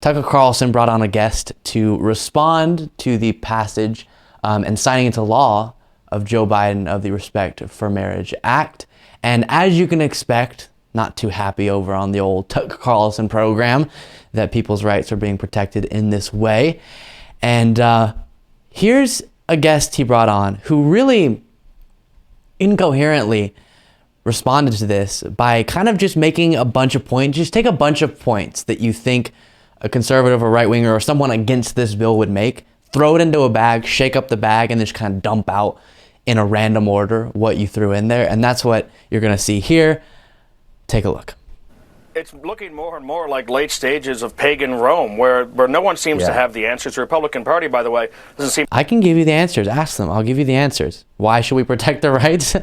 Tucker Carlson brought on a guest to respond to the passage and signing into law of Joe Biden of the Respect for Marriage Act. And as you can expect, not too happy over on the old Tucker Carlson program that people's rights are being protected in this way. And here's a guest he brought on who really incoherently responded to this by kind of just making a bunch of points. Just take a bunch of points that you think a conservative or right-winger or someone against this bill would make, throw it into a bag, shake up the bag, and just kind of dump out in a random order what you threw in there. And that's what you're going to see here. Take a look. It's looking more and more like late stages of pagan Rome, where no one seems to have the answers. The Republican Party, by the way, doesn't seem... I can give you the answers. Ask them. I'll give you the answers. Why should we protect their rights?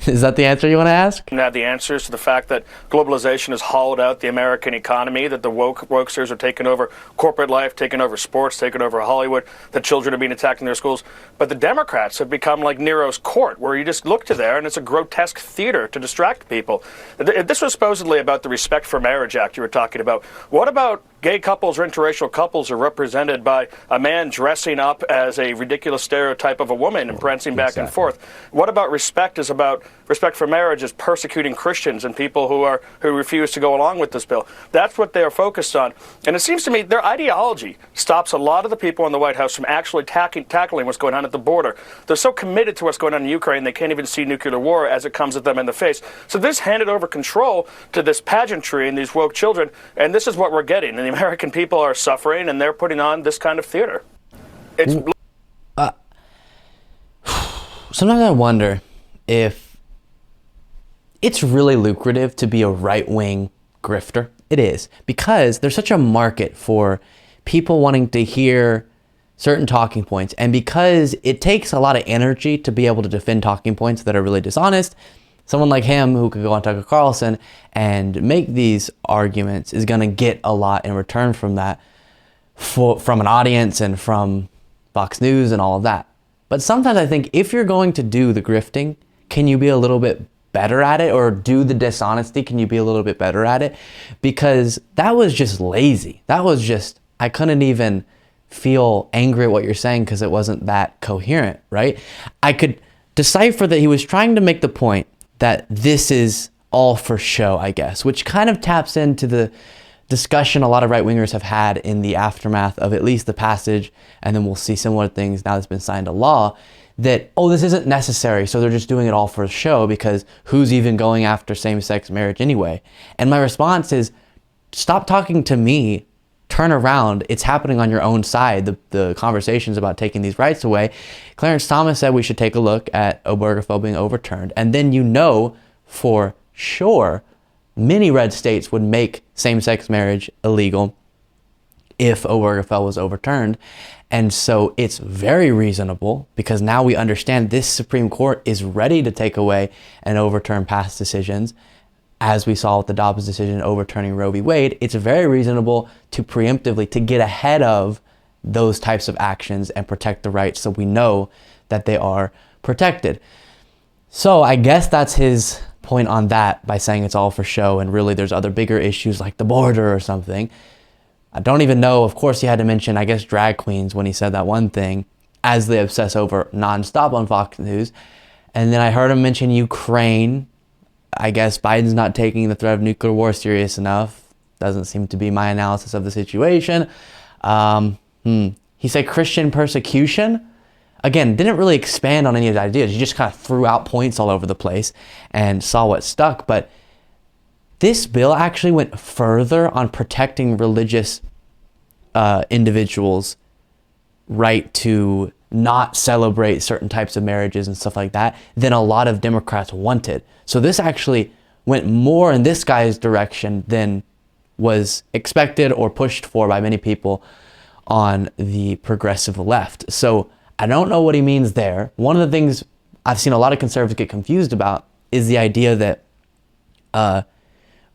Is that the answer you want to ask? And have the answers to the fact that globalization has hollowed out the American economy, that the wokesters are taking over corporate life, taking over sports, taking over Hollywood, that children are being attacked in their schools. But the Democrats have become like Nero's court, where you just look to there and it's a grotesque theater to distract people. This was supposedly about the Respect for Marriage Act you were talking about. What about gay couples or interracial couples are represented by a man dressing up as a ridiculous stereotype of a woman and prancing back and forth? What about respect is about respect for marriage is persecuting Christians and people who refuse to go along with this bill? That's what they are focused on. And it seems to me their ideology stops a lot of the people in the White House from actually tackling what's going on at the border. They're so committed to what's going on in Ukraine, they can't even see nuclear war as it comes at them in the face. So this handed over control to this pageantry and these woke children, and this is what we're getting. And the American people are suffering, and they're putting on this kind of theater. It's sometimes I wonder if it's really lucrative to be a right-wing grifter. It is, because there's such a market for people wanting to hear certain talking points, and because it takes a lot of energy to be able to defend talking points that are really dishonest. Someone like him who could go on Tucker Carlson and make these arguments is going to get a lot in return from that, from an audience and from Fox News and all of that. But sometimes I think if you're going to do the grifting, can you be a little bit better at it? Or do the dishonesty, can you be a little bit better at it? Because that was just lazy. That was just, I couldn't even feel angry at what you're saying because it wasn't that coherent, right? I could decipher that he was trying to make the point that this is all for show, I guess, which kind of taps into the discussion a lot of right-wingers have had in the aftermath of at least the passage, and then we'll see similar things now that's been signed to law, that, oh, this isn't necessary, so they're just doing it all for show because who's even going after same-sex marriage anyway? And my response is, stop talking to me, turn around, it's happening on your own side, the conversations about taking these rights away. Clarence Thomas said we should take a look at Obergefell being overturned, and then you know for sure many red states would make same-sex marriage illegal if Obergefell was overturned. And so it's very reasonable, because now we understand this Supreme Court is ready to take away and overturn past decisions. As we saw with the Dobbs decision overturning Roe v. Wade, it's very reasonable to preemptively, to get ahead of those types of actions and protect the rights so we know that they are protected. So I guess that's his point on that, by saying it's all for show and really there's other bigger issues like the border or something. I don't even know, of course he had to mention, I guess, drag queens when he said that one thing, as they obsess over nonstop on Fox News. And then I heard him mention Ukraine. I guess Biden's not taking the threat of nuclear war serious enough. Doesn't seem to be my analysis of the situation. He said Christian persecution. Again, didn't really expand on any of the ideas. He just kind of threw out points all over the place and saw what stuck. But this bill actually went further on protecting religious individuals' right to not celebrate certain types of marriages and stuff like that than a lot of Democrats wanted. So this actually went more in this guy's direction than was expected or pushed for by many people on the progressive left. So I don't know what he means there. One of the things I've seen a lot of conservatives get confused about is the idea that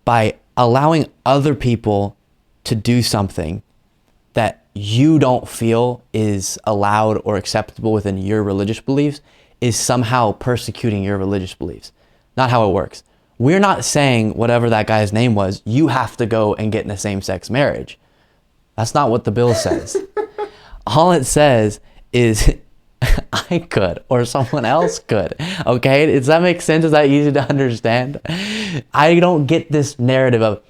by allowing other people to do something that you don't feel is allowed or acceptable within your religious beliefs is somehow persecuting your religious beliefs. Not how it works. We're not saying whatever that guy's name was, you have to go and get in a same-sex marriage. That's not what the bill says. All it says is I could or someone else could. Okay? Does that make sense? Is that easy to understand? I don't get this narrative of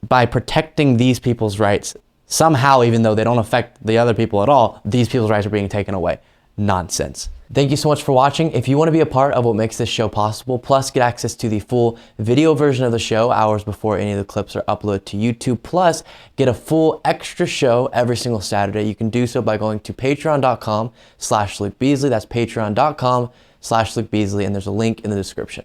by protecting these people's rights, somehow, even though they don't affect the other people at all, these people's rights are being taken away. Nonsense. Thank you so much for watching. If you want to be a part of what makes this show possible, plus get access to the full video version of the show hours before any of the clips are uploaded to YouTube, plus get a full extra show every single Saturday, you can do so by going to patreon.com/Luke Beasley. That's patreon.com/Luke Beasley, and there's a link in the description.